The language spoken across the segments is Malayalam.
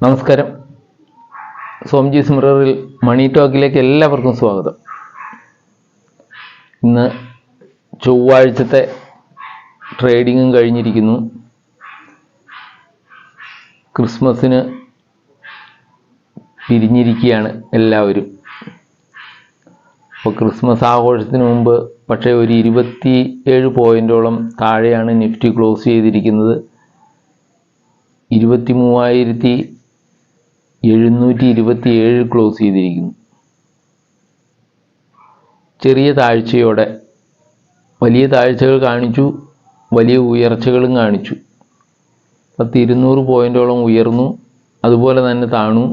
നമസ്കാരം. സോംജീസ് മിററിൽ മണി ടോക്കിലേക്ക് എല്ലാവർക്കും സ്വാഗതം. ഇന്ന് ചൊവ്വാഴ്ചത്തെ ട്രേഡിങ്ങും കഴിഞ്ഞിരിക്കുന്നു. ക്രിസ്മസിന് പിരിഞ്ഞിരിക്കുകയാണ് എല്ലാവരും. അപ്പോൾ ക്രിസ്മസ് ആഘോഷത്തിന് മുമ്പ് പക്ഷേ ഒരു 27 പോയിൻറ്റോളം താഴെയാണ് നിഫ്റ്റി ക്ലോസ് ചെയ്തിരിക്കുന്നത്. 23,727 ക്ലോസ് ചെയ്തിരിക്കുന്നു. ചെറിയ താഴ്ചയോടെ വലിയ താഴ്ചകൾ കാണിച്ചു, വലിയ ഉയർച്ചകളും കാണിച്ചു. 200 പോയിൻറ്റോളം ഉയർന്നു, അതുപോലെ തന്നെ താണു.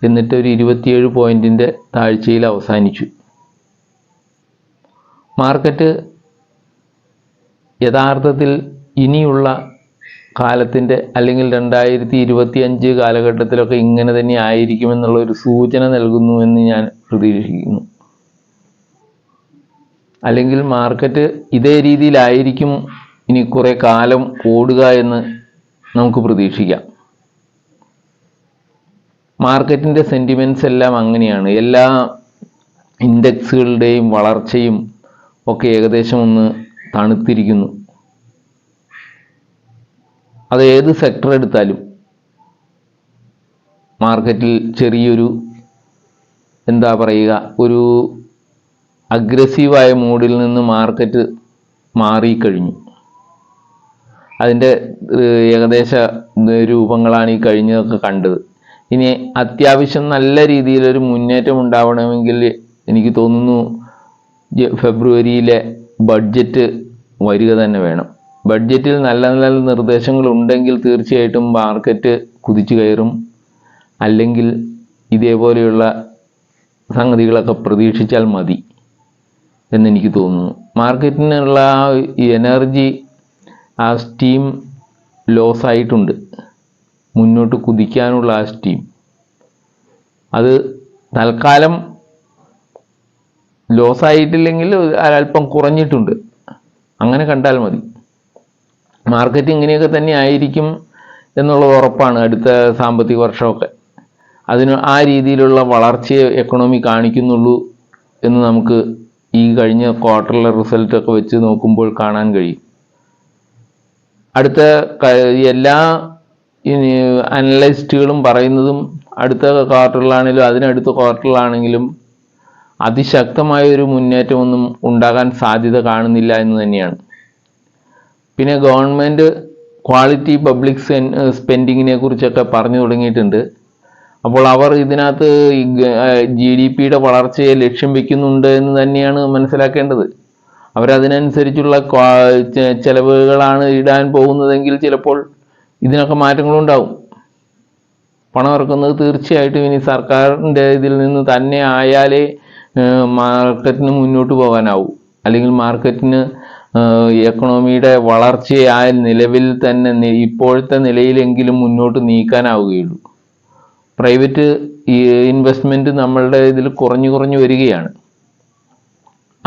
എന്നിട്ട് ഒരു 27 പോയിൻറ്റിൻ്റെ താഴ്ചയിൽ അവസാനിച്ചു. മാർക്കറ്റ് യഥാർത്ഥത്തിൽ ഇനിയുള്ള കാലത്തിൻ്റെ അല്ലെങ്കിൽ 2025 കാലഘട്ടത്തിലൊക്കെ ഇങ്ങനെ തന്നെ ആയിരിക്കുമെന്നുള്ള ഒരു സൂചന നൽകുന്നുവെന്ന് ഞാൻ പ്രതീക്ഷിക്കുന്നു. അല്ലെങ്കിൽ മാർക്കറ്റ് ഇതേ രീതിയിലായിരിക്കും ഇനി കുറേ കാലം ഓടുക എന്ന് നമുക്ക് പ്രതീക്ഷിക്കാം. മാർക്കറ്റിൻ്റെ സെൻറ്റിമെൻറ്റ്സ് എല്ലാം അങ്ങനെയാണ്. എല്ലാ ഇൻഡെക്സുകളുടെയും വളർച്ചയും ഒക്കെ ഏകദേശം ഒന്ന് തണുത്തിരിക്കുന്നു. അത് ഏത് സെക്ടർ എടുത്താലും മാർക്കറ്റിൽ ചെറിയൊരു ഒരു അഗ്രസീവായ മൂഡിൽ നിന്ന് മാർക്കറ്റ് മാറിക്കഴിഞ്ഞു. അതിൻ്റെ ഏകദേശ രൂപങ്ങളാണ് ഈ കഴിഞ്ഞതൊക്കെ കണ്ടത്. ഇനി അത്യാവശ്യം നല്ല രീതിയിലൊരു മുന്നേറ്റം ഉണ്ടാവണമെങ്കിൽ എനിക്ക് തോന്നുന്നു ഫെബ്രുവരിയിലെ ബഡ്ജറ്റ് വരിക തന്നെ വേണം. ബഡ്ജറ്റിൽ നല്ല നല്ല നിർദ്ദേശങ്ങൾ ഉണ്ടെങ്കിൽ തീർച്ചയായിട്ടും മാർക്കറ്റ് കുതിച്ചു കയറും. അല്ലെങ്കിൽ ഇതേപോലെയുള്ള സംഗതികളൊക്കെ പ്രതീക്ഷിച്ചാൽ മതി എന്നെനിക്ക് തോന്നുന്നു. മാർക്കറ്റിനുള്ള ആ എനർജി, ആ സ്റ്റീം ലോസ് ആയിട്ടുണ്ട്. മുന്നോട്ട് കുതിക്കാനുള്ള ആ സ്റ്റീം അത് തൽക്കാലം ലോസ് ആയിട്ടില്ലെങ്കിൽ അല്പം കുറഞ്ഞിട്ടുണ്ട്. അങ്ങനെ കണ്ടാൽ മതി. മാർക്കറ്റ് ഇങ്ങനെയൊക്കെ തന്നെ ആയിരിക്കും എന്നുള്ളത് ഉറപ്പാണ്. അടുത്ത സാമ്പത്തിക വർഷമൊക്കെ അതിന് ആ രീതിയിലുള്ള വളർച്ചയെ എക്കണോമി കാണിക്കുന്നുള്ളൂ എന്ന് നമുക്ക് ഈ കഴിഞ്ഞ ക്വാർട്ടറിലെ റിസൾട്ടൊക്കെ വെച്ച് നോക്കുമ്പോൾ കാണാൻ കഴിയും. അടുത്ത എല്ലാ അനലിസ്റ്റുകളും പറയുന്നതും അടുത്ത ക്വാർട്ടറിലാണെങ്കിലും അതിനടുത്ത ക്വാർട്ടറിലാണെങ്കിലും അതിശക്തമായൊരു മുന്നേറ്റമൊന്നും ഉണ്ടാകാൻ സാധ്യത കാണുന്നില്ല എന്ന് തന്നെയാണ്. പിന്നെ ഗവൺമെൻറ് ക്വാളിറ്റി പബ്ലിക് സ്പെൻഡിങ്ങിനെ കുറിച്ചൊക്കെ പറഞ്ഞു തുടങ്ങിയിട്ടുണ്ട്. അപ്പോൾ അവർ ഇതിനകത്ത് GDPയുടെ വളർച്ചയെ ലക്ഷ്യം വയ്ക്കുന്നുണ്ട് എന്ന് തന്നെയാണ് മനസ്സിലാക്കേണ്ടത്. അവരതിനനുസരിച്ചുള്ള ചെലവുകളാണ് ഇടാൻ പോകുന്നതെങ്കിൽ ചിലപ്പോൾ ഇതിനൊക്കെ മാറ്റങ്ങളുണ്ടാവും. പണം ഇറക്കുന്നത് തീർച്ചയായിട്ടും ഇനി സർക്കാരിൻ്റെ ഇതിൽ നിന്ന് തന്നെ ആയാലേ മാർക്കറ്റിന് മുന്നോട്ട് പോകാനാവും. അല്ലെങ്കിൽ മാർക്കറ്റിന് എക്കണോമിയുടെ വളർച്ചയായ നിലവിൽ തന്നെ ഇപ്പോഴത്തെ നിലയിലെങ്കിലും മുന്നോട്ട് നീക്കാനാവുകയുള്ളൂ. പ്രൈവറ്റ് ഇൻവെസ്റ്റ്മെൻറ്റ് നമ്മളുടെ ഇതിൽ കുറഞ്ഞു വരികയാണ്.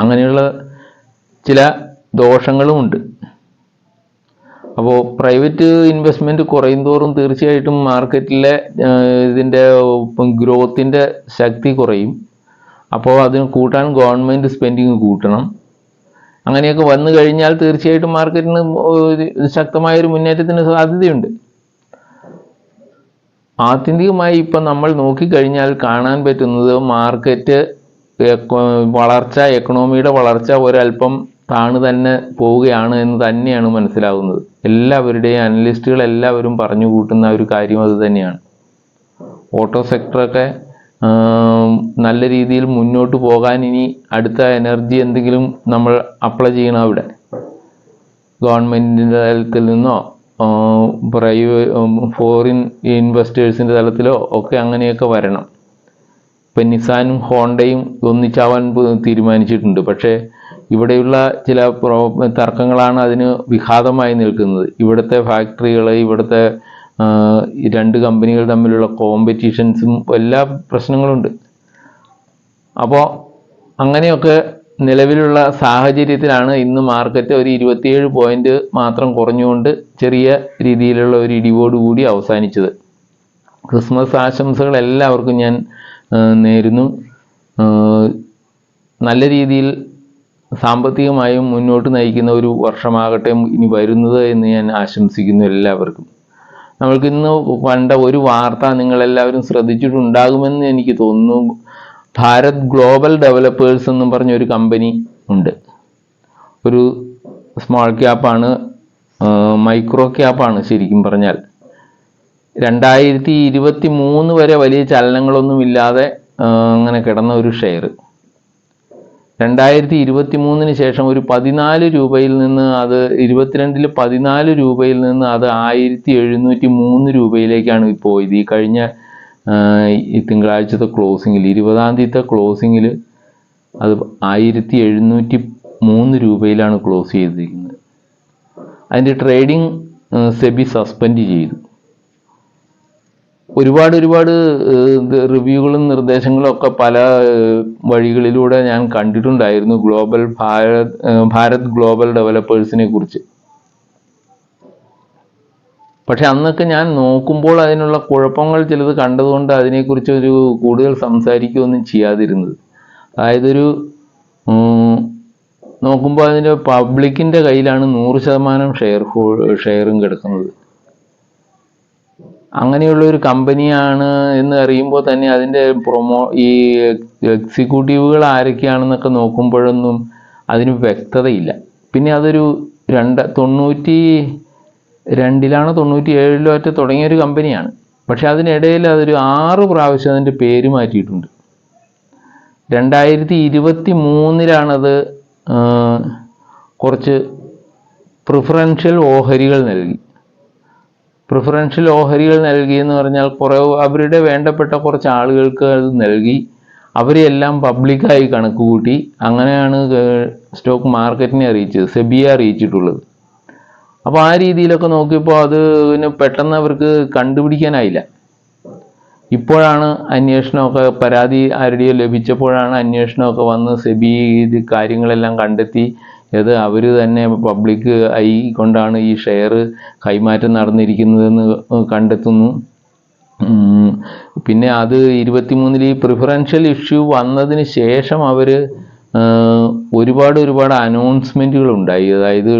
അങ്ങനെയുള്ള ചില ദോഷങ്ങളുമുണ്ട്. അപ്പോൾ പ്രൈവറ്റ് ഇൻവെസ്റ്റ്മെൻറ്റ് കുറയും തോറും തീർച്ചയായിട്ടും മാർക്കറ്റിലെ ഇതിൻ്റെ ഗ്രോത്തിൻ്റെ ശക്തി കുറയും. അപ്പോൾ അതിന് കൂട്ടാൻ ഗവൺമെൻറ് സ്പെൻഡിങ് കൂട്ടണം. അങ്ങനെയൊക്കെ വന്നു കഴിഞ്ഞാൽ തീർച്ചയായിട്ടും മാർക്കറ്റിന് ശക്തമായൊരു മുന്നേറ്റത്തിന് സാധ്യതയുണ്ട്. ആത്യന്തികമായി ഇപ്പം നമ്മൾ നോക്കിക്കഴിഞ്ഞാൽ കാണാൻ പറ്റുന്നത് മാർക്കറ്റ് വളർച്ച, എക്കണോമിയുടെ വളർച്ച ഒരല്പം താണു തന്നെ പോവുകയാണ് എന്ന് തന്നെയാണ് മനസ്സിലാകുന്നത്. എല്ലാവരുടെയും അനലിസ്റ്റുകൾ എല്ലാവരും പറഞ്ഞു കൂട്ടുന്ന ഒരു കാര്യം അത് തന്നെയാണ്. ഓട്ടോ സെക്ടറൊക്കെ നല്ല രീതിയിൽ മുന്നോട്ട് പോകാൻ ഇനി അടുത്ത എനർജി എന്തെങ്കിലും നമ്മൾ അപ്ലൈ ചെയ്യണം. അവിടെ ഗവൺമെൻറ്റിൻ്റെ തലത്തിൽ നിന്നോ ഫോറിൻ ഇൻവെസ്റ്റേഴ്സിൻ്റെ തലത്തിലോ ഒക്കെ അങ്ങനെയൊക്കെ വരണം. ഇപ്പം നിസാനും ഹോണ്ടയും ഒന്നിച്ചാവാൻ തീരുമാനിച്ചിട്ടുണ്ട്. പക്ഷേ ഇവിടെയുള്ള ചില തർക്കങ്ങളാണ് അതിന് വിഘാതമായി നിൽക്കുന്നത്. ഇവിടുത്തെ ഫാക്ടറികൾ, ഇവിടുത്തെ രണ്ട് കമ്പനികൾ തമ്മിലുള്ള കോമ്പറ്റീഷൻസും എല്ലാ പ്രശ്നങ്ങളുണ്ട്. അപ്പോൾ അങ്ങനെയൊക്കെ നിലവിലുള്ള സാഹചര്യത്തിലാണ് ഇന്ന് മാർക്കറ്റ് ഒരു 27 പോയിന്റ് മാത്രം കുറഞ്ഞുകൊണ്ട് ചെറിയ രീതിയിലുള്ള ഒരു ഇടിവോടുകൂടി അവസാനിച്ചത്. ക്രിസ്മസ് ആശംസകൾ എല്ലാവർക്കും ഞാൻ നേരുന്നു. നല്ല രീതിയിൽ സാമ്പത്തികമായും മുന്നോട്ട് നയിക്കുന്ന ഒരു വർഷമാകട്ടെ ഇനി വരുന്നത് എന്ന് ഞാൻ ആശംസിക്കുന്നു എല്ലാവർക്കും. നമ്മൾക്കിന്ന് കണ്ട ഒരു വാർത്ത നിങ്ങളെല്ലാവരും ശ്രദ്ധിച്ചിട്ടുണ്ടാകുമെന്ന് എനിക്ക് തോന്നുന്നു. ഭാരത് ഗ്ലോബൽ ഡെവലപ്പേഴ്സ് എന്നും പറഞ്ഞൊരു കമ്പനി ഉണ്ട്. ഒരു സ്മോൾ ക്യാപ്പാണ്, മൈക്രോ ക്യാപ്പാണ് ശരിക്കും പറഞ്ഞാൽ. 2023 വരെ വലിയ ചലനങ്ങളൊന്നുമില്ലാതെ അങ്ങനെ കിടന്ന ഒരു ഷെയർ 2023 ശേഷം ഒരു 14 രൂപയിൽ നിന്ന് അത് 22 14 രൂപയിൽ നിന്ന് അത് 1703 രൂപയിലേക്കാണ് പോയത്. ഈ കഴിഞ്ഞ ഈ തിങ്കളാഴ്ചത്തെ ക്ലോസിങ്ങിൽ 20-ാം തീയതിത്തെ ക്ലോസിങ്ങിൽ അത് 1703 രൂപയിലാണ് ക്ലോസ് ചെയ്തിരിക്കുന്നത്. അതിൻ്റെ ട്രേഡിംഗ് സെബി സസ്പെൻഡ് ചെയ്തു. ഒരുപാട് റിവ്യൂകളും നിർദ്ദേശങ്ങളും ഒക്കെ പല വഴികളിലൂടെ ഞാൻ കണ്ടിട്ടുണ്ടായിരുന്നു ഭാരത് ഗ്ലോബൽ ഡെവലപ്പേഴ്സിനെ കുറിച്ച്. പക്ഷെ അന്നൊക്കെ ഞാൻ നോക്കുമ്പോൾ അതിനുള്ള കുഴപ്പങ്ങൾ ചിലത് കണ്ടതുകൊണ്ട് അതിനെക്കുറിച്ച് ഒരു കൂടുതൽ സംസാരിക്കുകയൊന്നും ചെയ്യാതിരുന്നത്. അതായത് നോക്കുമ്പോൾ അതിൻ്റെ പബ്ലിക്കിൻ്റെ കയ്യിലാണ് 100% ഷെയറും കിടക്കുന്നത്. അങ്ങനെയുള്ള ഒരു കമ്പനിയാണ് എന്ന് അറിയുമ്പോൾ തന്നെ അതിൻ്റെ ഈ എക്സിക്യൂട്ടീവുകൾ ആരൊക്കെയാണെന്നൊക്കെ നോക്കുമ്പോഴൊന്നും അതിന് വ്യക്തതയില്ല. പിന്നെ അതൊരു 97 തുടങ്ങിയൊരു കമ്പനിയാണ്. പക്ഷെ അതിനിടയിൽ അതൊരു 6 പ്രാവശ്യം അതിൻ്റെ പേര് മാറ്റിയിട്ടുണ്ട്. 2023 കുറച്ച് പ്രിഫറൻഷ്യൽ ഓഹരികൾ നൽകി. പ്രിഫറൻഷ്യൽ ഓഹരികൾ നൽകി എന്ന് പറഞ്ഞാൽ അവരുടെ വേണ്ടപ്പെട്ട കുറച്ച് ആളുകൾക്ക് അത് നൽകി. അവരെല്ലാം പബ്ലിക്കായി കണക്ക് കൂട്ടി. അങ്ങനെയാണ് സ്റ്റോക്ക് മാർക്കറ്റിനെ അറിയിച്ചത്, സെബിയെ അറിയിച്ചിട്ടുള്ളത്. അപ്പോൾ ആ രീതിയിലൊക്കെ നോക്കിയപ്പോൾ അത് പെട്ടെന്ന് അവർക്ക് കണ്ടുപിടിക്കാനായില്ല. ഇപ്പോഴാണ് അന്വേഷണമൊക്കെ, പരാതി ആരുടെയോ ലഭിച്ചപ്പോഴാണ് അന്വേഷണമൊക്കെ വന്ന് സെബി ഇത് കാര്യങ്ങളെല്ലാം കണ്ടെത്തി. അത് അവർ തന്നെ പബ്ലിക് ആയി കൊണ്ടാണ് ഈ ഷെയർ കൈമാറ്റം നടന്നിരിക്കുന്നതെന്ന് കണ്ടെത്തുന്നു. പിന്നെ അത് 23 ഈ പ്രിഫറൻഷ്യൽ ഇഷ്യൂ വന്നതിന് ശേഷം അവർ ഒരുപാട് അനൗൺസ്മെൻറ്റുകൾ ഉണ്ടായി. അതായത്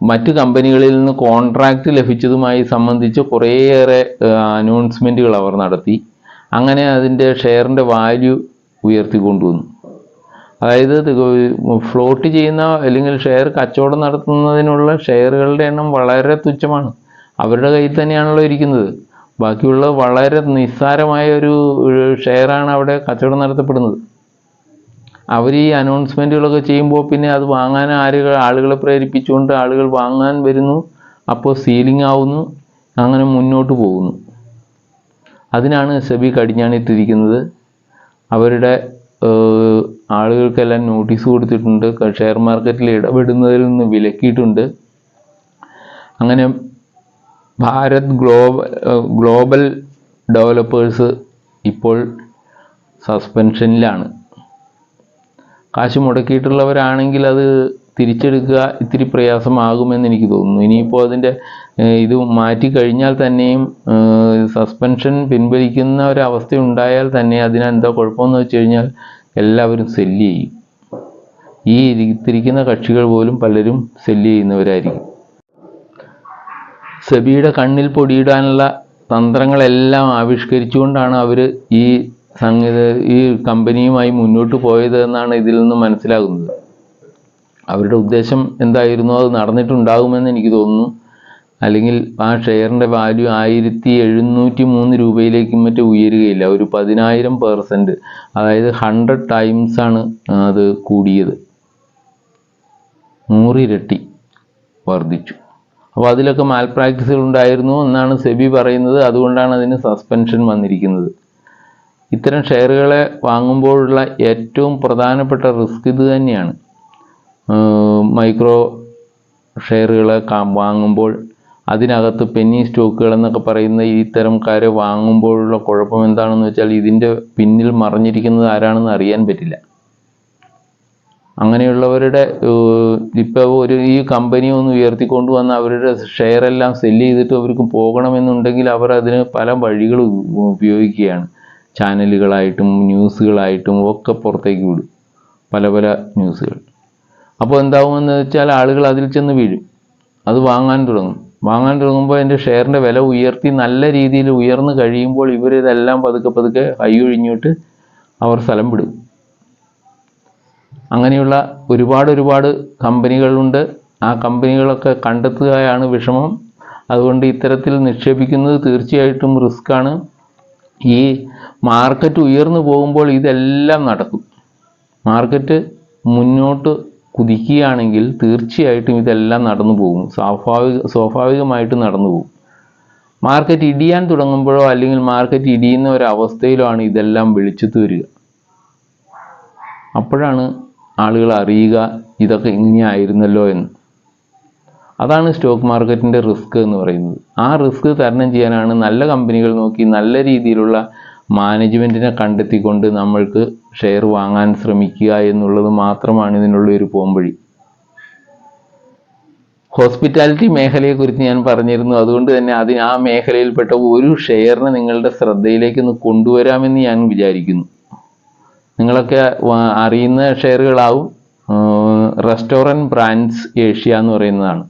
മറ്റ് കമ്പനികളിൽ നിന്ന് കോൺട്രാക്റ്റ് ലഭിച്ചതുമായി സംബന്ധിച്ച് കുറേയേറെ അനൗൺസ്മെൻറ്റുകൾ അവർ നടത്തി. അങ്ങനെ അതിൻ്റെ ഷെയറിൻ്റെ വാല്യൂ ഉയർത്തിക്കൊണ്ടുവന്നു. അതായത് ഫ്ലോട്ട് ചെയ്യുന്ന അല്ലെങ്കിൽ ഷെയർ കച്ചവടം നടത്തുന്നതിനുള്ള ഷെയറുകളുടെ എണ്ണം വളരെ തുച്ഛമാണ്. അവരുടെ കയ്യിൽ തന്നെയാണല്ലോ ഇരിക്കുന്നത്. ബാക്കിയുള്ള വളരെ നിസ്സാരമായ ഒരു ഷെയറാണ് അവിടെ കച്ചവടം നടത്തപ്പെടുന്നത്. അവർ ഈ അനൗൺസ്മെൻറ്റുകളൊക്കെ ചെയ്യുമ്പോൾ പിന്നെ അത് വാങ്ങാൻ ആളുകളെ പ്രേരിപ്പിച്ചുകൊണ്ട് ആളുകൾ വാങ്ങാൻ വരുന്നു. അപ്പോൾ സീലിംഗ് ആവുന്നു. അങ്ങനെ മുന്നോട്ട് പോകുന്നു. അതിനാണ് സെബി കടിഞ്ഞാണിട്ടിരിക്കുന്നത്. അവരുടെ ആളുകൾക്കെല്ലാം നോട്ടീസ് കൊടുത്തിട്ടുണ്ട്. ഷെയർ മാർക്കറ്റിൽ ഇടപെടുന്നതിൽ നിന്ന് വിലക്കിയിട്ടുണ്ട്. അങ്ങനെ ഭാരത് ഗ്ലോബൽ ഡെവലപ്പേഴ്സ് ഇപ്പോൾ സസ്പെൻഷനിലാണ്. കാശ് മുടക്കിയിട്ടുള്ളവരാണെങ്കിൽ അത് തിരിച്ചെടുക്കുക ഇത്തിരി പ്രയാസമാകുമെന്ന് എനിക്ക് തോന്നുന്നു. ഇനിയിപ്പോൾ അതിൻ്റെ ഇത് മാറ്റിക്കഴിഞ്ഞാൽ തന്നെയും സസ്പെൻഷൻ പിൻവലിക്കുന്ന ഒരവസ്ഥ ഉണ്ടായാൽ തന്നെ അതിനെന്താ കുഴപ്പമെന്ന് വെച്ച് കഴിഞ്ഞാൽ എല്ലാവരും സെല്ല് ചെയ്യും. ഈ ഇരിക്കുന്ന കക്ഷികൾ പോലും പലരും സെല്ല് ചെയ്യുന്നവരായിരിക്കും. സെബിയുടെ കണ്ണിൽ പൊടിയിടാനുള്ള തന്ത്രങ്ങളെല്ലാം ആവിഷ്കരിച്ചുകൊണ്ടാണ് അവർ ഈ കമ്പനിയുമായി മുന്നോട്ട് പോയത് എന്നാണ് ഇതിൽ നിന്ന് മനസ്സിലാകുന്നത്. അവരുടെ ഉദ്ദേശം എന്തായിരുന്നു അത് നടന്നിട്ടുണ്ടാകുമെന്ന് എനിക്ക് തോന്നുന്നു. അല്ലെങ്കിൽ ആ ഷെയറിൻ്റെ വാല്യൂ 1703 രൂപയിലേക്കും മറ്റും ഉയരുകയില്ല. ഒരു 10,000%, അതായത് 100 times ആണ് അത് കൂടിയത്. 100 ഇരട്ടി വർദ്ധിച്ചു. അപ്പോൾ അതിലൊക്കെ മാൽ പ്രാക്ടീസുകൾ ഉണ്ടായിരുന്നു എന്നാണ് സെബി പറയുന്നത്. അതുകൊണ്ടാണ് അതിന് സസ്പെൻഷൻ വന്നിരിക്കുന്നത്. ഇത്തരം ഷെയറുകളെ വാങ്ങുമ്പോഴുള്ള ഏറ്റവും പ്രധാനപ്പെട്ട റിസ്ക് ഇത് തന്നെയാണ്. മൈക്രോ ഷെയറുകളെ വാങ്ങുമ്പോൾ അതിനകത്ത് പെന്നി സ്റ്റോക്കുകൾ എന്നൊക്കെ പറയുന്ന ഇത്തരംക്കാരെ വാങ്ങുമ്പോഴുള്ള കുഴപ്പം എന്താണെന്ന് വെച്ചാൽ ഇതിൻ്റെ പിന്നിൽ മറഞ്ഞിരിക്കുന്നത് ആരാണെന്ന് അറിയാൻ പറ്റില്ല. അങ്ങനെയുള്ളവരുടെ ഇപ്പോൾ ഈ കമ്പനി ഒന്ന് ഉയർത്തിക്കൊണ്ട് വന്ന് അവരുടെ ഷെയർ എല്ലാം സെല്ല് ചെയ്തിട്ട് അവർക്ക് പോകണമെന്നുണ്ടെങ്കിൽ അവർ അതിന് പല വഴികൾ ഉപയോഗിക്കുകയാണ്. ചാനലുകളായിട്ടും ന്യൂസുകളായിട്ടും ഒക്കെ പുറത്തേക്ക് വിടും, പല പല ന്യൂസുകൾ. അപ്പോൾ എന്താകുമെന്ന് വെച്ചാൽ ആളുകൾ അതിൽ ചെന്ന് വീഴും, അത് വാങ്ങാൻ തുടങ്ങുമ്പോൾ അതിൻ്റെ ഷെയറിൻ്റെ വില ഉയർത്തി നല്ല രീതിയിൽ ഉയർന്നു കഴിയുമ്പോൾ ഇവരിതെല്ലാം പതുക്കെ പതുക്കെ കൈയൊഴിഞ്ഞിട്ട് അവർ സ്ഥലം വിടും. അങ്ങനെയുള്ള ഒരുപാട് കമ്പനികളുണ്ട്. ആ കമ്പനികളൊക്കെ കണ്ടെത്തുകയാണ് വിഷമം. അതുകൊണ്ട് ഇത്തരത്തിൽ നിക്ഷേപിക്കുന്നത് തീർച്ചയായിട്ടും റിസ്ക്കാണ്. ഈ മാർക്കറ്റ് ഉയർന്നു പോകുമ്പോൾ ഇതെല്ലാം നടക്കും. മാർക്കറ്റ് മുന്നോട്ട് കുതിക്കുകയാണെങ്കിൽ തീർച്ചയായിട്ടും ഇതെല്ലാം നടന്നു പോകും, സ്വാഭാവികമായിട്ട് നടന്നു പോകും. മാർക്കറ്റ് ഇടിയാൻ തുടങ്ങുമ്പോഴോ അല്ലെങ്കിൽ മാർക്കറ്റ് ഇടിയുന്ന ഒരവസ്ഥയിലോ ആണ് ഇതെല്ലാം വെളിച്ചത്ത് വരിക. അപ്പോഴാണ് ആളുകൾ അറിയുക ഇതൊക്കെ ഇങ്ങനെയായിരുന്നല്ലോ എന്ന്. അതാണ് സ്റ്റോക്ക് മാർക്കറ്റിൻ്റെ റിസ്ക് എന്ന് പറയുന്നത്. ആ റിസ്ക് തരണം ചെയ്യാനാണ് നല്ല കമ്പനികൾ നോക്കി നല്ല രീതിയിലുള്ള മാനേജ്മെൻറ്റിനെ കണ്ടെത്തിക്കൊണ്ട് നമ്മൾക്ക് ഷെയർ വാങ്ങാൻ ശ്രമിക്കുക എന്നുള്ളത് മാത്രമാണ് ഇതിനുള്ള ഒരു പോംവഴി. ഹോസ്പിറ്റാലിറ്റി മേഖലയെക്കുറിച്ച് ഞാൻ പറഞ്ഞിരുന്നു. അതുകൊണ്ട് തന്നെ ആ മേഖലയിൽപ്പെട്ട ഒരു ഷെയറിനെ നിങ്ങളുടെ ശ്രദ്ധയിലേക്കൊന്ന് കൊണ്ടുവരാമെന്ന് ഞാൻ വിചാരിക്കുന്നു. നിങ്ങളൊക്കെ അറിയുന്ന ഷെയറുകളാവും. റെസ്റ്റോറൻറ്റ് ബ്രാൻഡ്സ് ഏഷ്യ എന്ന് പറയുന്നതാണ്.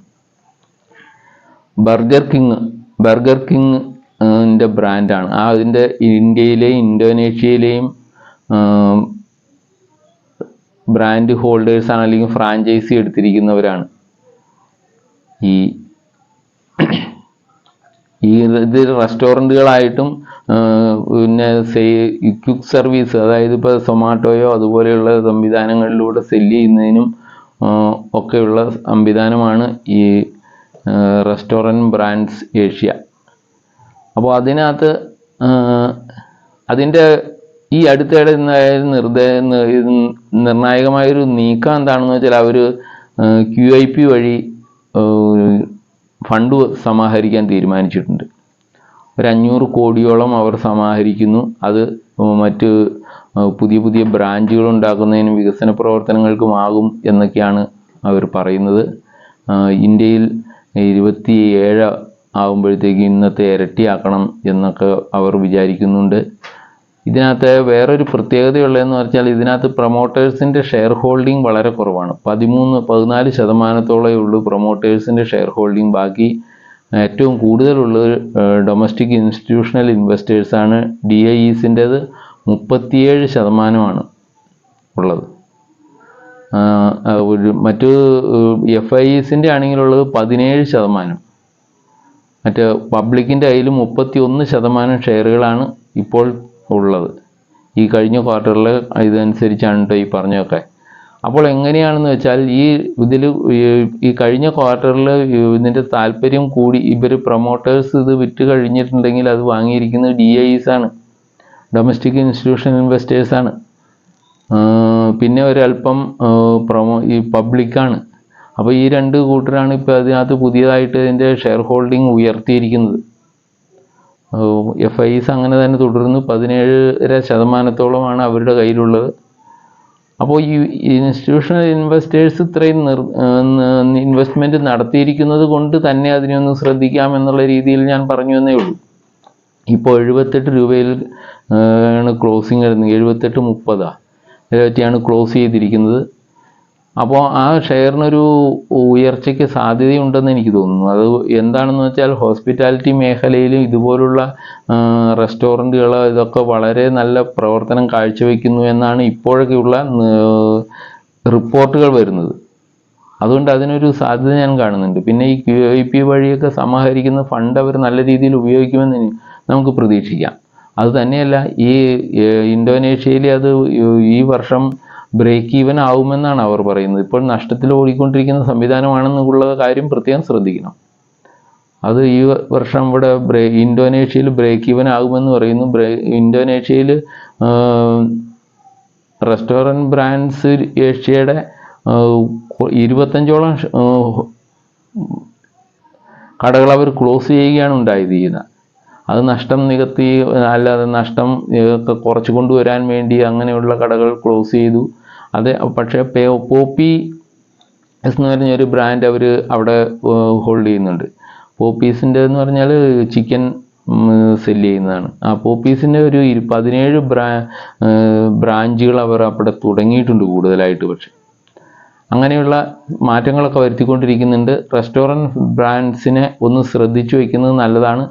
ബർഗർ കിങ്ങിൻ്റെ ബ്രാൻഡാണ്. അതിൻ്റെ ഇന്ത്യയിലെയും ഇന്തോനേഷ്യയിലെയും ബ്രാൻഡ് ഹോൾഡേഴ്സാണ്, അല്ലെങ്കിൽ ഫ്രാഞ്ചൈസി എടുത്തിരിക്കുന്നവരാണ്. ഇത് റെസ്റ്റോറൻറ്റുകളായിട്ടും പിന്നെ ക്വിക്ക് സർവീസ്, അതായത് ഇപ്പോൾ സൊമാറ്റോയോ അതുപോലെയുള്ള സംവിധാനങ്ങളിലൂടെ സെല്ല് ചെയ്യുന്നതിനും ഒക്കെയുള്ള സംവിധാനമാണ് ഈ റെസ്റ്റോറൻറ്റ് ബ്രാൻഡ്സ് ഏഷ്യ. അപ്പോൾ അതിനകത്ത് അതിൻ്റെ ഈ അടുത്തിടെ നിർണായകമായൊരു നീക്കം എന്താണെന്ന് വെച്ചാൽ അവർ QIP വഴി ഫണ്ട് സമാഹരിക്കാൻ തീരുമാനിച്ചിട്ടുണ്ട്. ഒരു 500 കോടിയോളം അവർ സമാഹരിക്കുന്നു. അത് മറ്റ് പുതിയ ബ്രാഞ്ചുകൾ ഉണ്ടാക്കുന്നതിനും വികസന പ്രവർത്തനങ്ങൾക്കുമാകും എന്നൊക്കെയാണ് അവർ പറയുന്നത്. ഇന്ത്യയിൽ 27 ആകുമ്പോഴത്തേക്ക് ഇന്നത്തെ ഇരട്ടിയാക്കണം എന്നൊക്കെ അവർ വിചാരിക്കുന്നുണ്ട്. ഇതിനകത്ത് വേറൊരു പ്രത്യേകതയുള്ളതെന്ന് വെച്ചാൽ ഇതിനകത്ത് പ്രൊമോട്ടേഴ്സിൻ്റെ ഷെയർ ഹോൾഡിംഗ് വളരെ കുറവാണ്. 13-14% ഉള്ളൂ പ്രൊമോട്ടേഴ്സിൻ്റെ ഷെയർ ഹോൾഡിംഗ്. ബാക്കി ഏറ്റവും കൂടുതലുള്ളത് ഡൊമസ്റ്റിക് ഇൻസ്റ്റിറ്റ്യൂഷണൽ ഇൻവെസ്റ്റേഴ്സാണ്. DIEസിൻ്റേത് 37% ഉള്ളത്. മറ്റ് FIEസിൻ്റെ ആണെങ്കിലുള്ളത് 17%. മറ്റ് പബ്ലിക്കിൻ്റെ കയ്യിൽ 31% ഷെയറുകളാണ് ഇപ്പോൾ ഉള്ളത്. ഈ കഴിഞ്ഞ ക്വാർട്ടറിൽ ഇതനുസരിച്ചാണ് ഈ പറഞ്ഞതൊക്കെ. അപ്പോൾ എങ്ങനെയാണെന്ന് വെച്ചാൽ ഈ കഴിഞ്ഞ ക്വാർട്ടറിൽ ഇതിൻ്റെ താല്പര്യം കൂടി ഇവർ പ്രൊമോട്ടേഴ്സ് ഇത് വിറ്റ് കഴിഞ്ഞിട്ടുണ്ടെങ്കിൽ അത് വാങ്ങിയിരിക്കുന്നത് DIEs ആണ്, ഡൊമസ്റ്റിക് ഇൻസ്റ്റിറ്റ്യൂഷൻ ഇൻവെസ്റ്റേഴ്സാണ്. പിന്നെ ഒരല്പം ഈ പബ്ലിക്കാണ്. അപ്പോൾ ഈ 2 കൂട്ടരാണ് ഇപ്പോൾ അതിനകത്ത് പുതിയതായിട്ട് ഇതിൻ്റെ ഷെയർ ഹോൾഡിംഗ് ഉയർത്തിയിരിക്കുന്നത്. FIEs അങ്ങനെ തന്നെ തുടർന്ന് 17% അവരുടെ കയ്യിലുള്ളത്. അപ്പോൾ ഈ ഇൻസ്റ്റിറ്റ്യൂഷണൽ ഇൻവെസ്റ്റേഴ്സ് ഇത്രയും ഇൻവെസ്റ്റ്മെൻറ്റ് നടത്തിയിരിക്കുന്നത് കൊണ്ട് തന്നെ അതിനൊന്ന് ശ്രദ്ധിക്കാം എന്നുള്ള രീതിയിൽ ഞാൻ പറഞ്ഞു എന്നേ ഉള്ളൂ. ഇപ്പോൾ 78 രൂപയിൽ ആണ് ക്ലോസിങ് വരുന്നത്. 78.30 ഇതിനെപ്പറ്റിയാണ് ക്ലോസ് ചെയ്തിരിക്കുന്നത്. അപ്പോൾ ആ ഷെയറിനൊരു ഉയർച്ചയ്ക്ക് സാധ്യതയുണ്ടെന്ന് എനിക്ക് തോന്നുന്നു. അത് എന്താണെന്ന് വെച്ചാൽ ഹോസ്പിറ്റാലിറ്റി മേഖലയിലും ഇതുപോലുള്ള റെസ്റ്റോറൻറ്റുകൾ ഇതൊക്കെ വളരെ നല്ല പ്രവർത്തനം കാഴ്ചവെക്കുന്നു എന്നാണ് ഇപ്പോഴൊക്കെയുള്ള റിപ്പോർട്ടുകൾ വരുന്നത്. അതുകൊണ്ട് അതിനൊരു സാധ്യത ഞാൻ കാണുന്നുണ്ട്. പിന്നെ ഈ QIP വഴിയൊക്കെ സമാഹരിക്കുന്ന ഫണ്ട് അവർ നല്ല രീതിയിൽ ഉപയോഗിക്കുമെന്ന് നമുക്ക് പ്രതീക്ഷിക്കാം. അത് തന്നെയല്ല, ഈ ഇന്തോനേഷ്യയിൽ അത് ഈ വർഷം ബ്രേക്ക് ഈവൻ ആവുമെന്നാണ് അവർ പറയുന്നത്. ഇപ്പോൾ നഷ്ടത്തിൽ ഓടിക്കൊണ്ടിരിക്കുന്ന സംവിധാനമാണെന്നുള്ള കാര്യം പ്രത്യേകം ശ്രദ്ധിക്കണം. അത് ഈ വർഷം ഇവിടെ ഇന്തോനേഷ്യയിൽ ബ്രേക്ക് ഈവൻ ആകുമെന്ന് പറയുന്നു. ഇന്തോനേഷ്യയിൽ റെസ്റ്റോറൻറ്റ് ബ്രാൻഡ്സ് ഏഷ്യയുടെ 25ഓളം കടകൾ അവർ ക്ലോസ് ചെയ്യുകയാണ് ഉണ്ടായത്. അത് നഷ്ടം നികത്തി, അല്ലാതെ നഷ്ടം കുറച്ച് കൊണ്ടുവരാൻ വേണ്ടി അങ്ങനെയുള്ള കടകൾ ക്ലോസ് ചെയ്തു. അത് പക്ഷേ പോപ്പി എന്ന് പറഞ്ഞൊരു ബ്രാൻഡ് അവർ അവിടെ ഹോൾഡ് ചെയ്യുന്നുണ്ട്. പോപ്പീസിൻ്റെ എന്ന് പറഞ്ഞാൽ ചിക്കൻ സെല്ല് ചെയ്യുന്നതാണ്. ആ പോപ്പീസിൻ്റെ ഒരു 17 ബ്രാഞ്ചുകൾ അവർ അവിടെ തുടങ്ങിയിട്ടുണ്ട് കൂടുതലായിട്ട്. പക്ഷെ അങ്ങനെയുള്ള മാറ്റങ്ങളൊക്കെ വരുത്തിക്കൊണ്ടിരിക്കുന്നുണ്ട്. റെസ്റ്റോറൻറ്റ് ബ്രാൻഡ്സിനെ ഒന്ന് ശ്രദ്ധിച്ചു വയ്ക്കുന്നത് നല്ലതാണ്.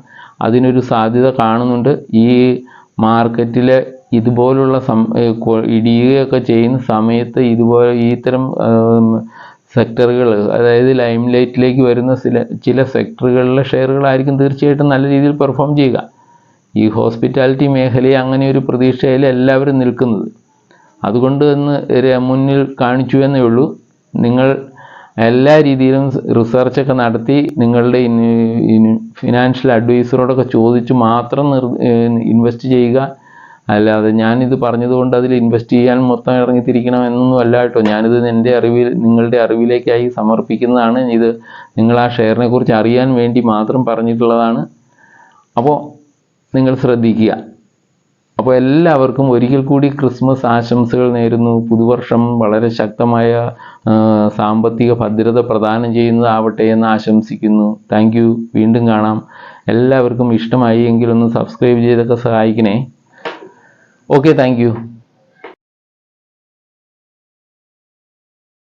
അതിനൊരു സാധ്യത കാണുന്നുണ്ട്. ഈ മാർക്കറ്റിലെ ഇതുപോലുള്ള ഇടിയുകയൊക്കെ ചെയ്യുന്ന സമയത്ത് ഇതുപോലെ ഇത്തരം സെക്ടറുകൾ, അതായത് ലൈം ലൈറ്റിലേക്ക് വരുന്ന ചില സെക്ടറുകളിലെ ഷെയറുകളായിരിക്കും തീർച്ചയായിട്ടും നല്ല രീതിയിൽ പെർഫോം ചെയ്യുക. ഈ ഹോസ്പിറ്റാലിറ്റി മേഖലയെ അങ്ങനെ ഒരു പ്രതീക്ഷയിൽ എല്ലാവരും നിൽക്കുന്നത്. അതുകൊണ്ട് മുന്നിൽ കാണിച്ചു എന്നേ ഉള്ളൂ. നിങ്ങൾ എല്ലാ രീതിയിലും റിസർച്ചൊക്കെ നടത്തി നിങ്ങളുടെ ഫിനാൻഷ്യൽ അഡ്വൈസറോടൊക്കെ ചോദിച്ച് മാത്രം ഇൻവെസ്റ്റ് ചെയ്യുക. അല്ലാതെ ഞാനിത് പറഞ്ഞതുകൊണ്ട് അതിൽ ഇൻവെസ്റ്റ് ചെയ്യാൻ മൊത്തം ഇറങ്ങിത്തിരിക്കണം എന്നൊന്നും അല്ല കേട്ടോ. ഞാനിത് നിങ്ങളുടെ അറിവിലേക്കായി സമർപ്പിക്കുന്നതാണ്. ഇത് നിങ്ങൾ ആ ഷെയറിനെ കുറിച്ച് അറിയാൻ വേണ്ടി മാത്രം പറഞ്ഞിട്ടുള്ളതാണ്. അപ്പോൾ നിങ്ങൾ ശ്രദ്ധിക്കുക. അപ്പോൾ എല്ലാവർക്കും ഒരിക്കൽ കൂടി ക്രിസ്മസ് ആശംസകൾ നേരുന്നു. പുതുവർഷം വളരെ ശക്തമായ സാമ്പത്തിക ഭദ്രത പ്രദാനം ചെയ്യുന്നതാവട്ടെ എന്ന് ആശംസിക്കുന്നു. Thank you. വീണ്ടും കാണാം. എല്ലാവർക്കും ഇഷ്ടമായി എങ്കിലൊന്ന് സബ്സ്ക്രൈബ് ചെയ്തൊക്കെ സഹായിക്കണേ. Okay, thank you.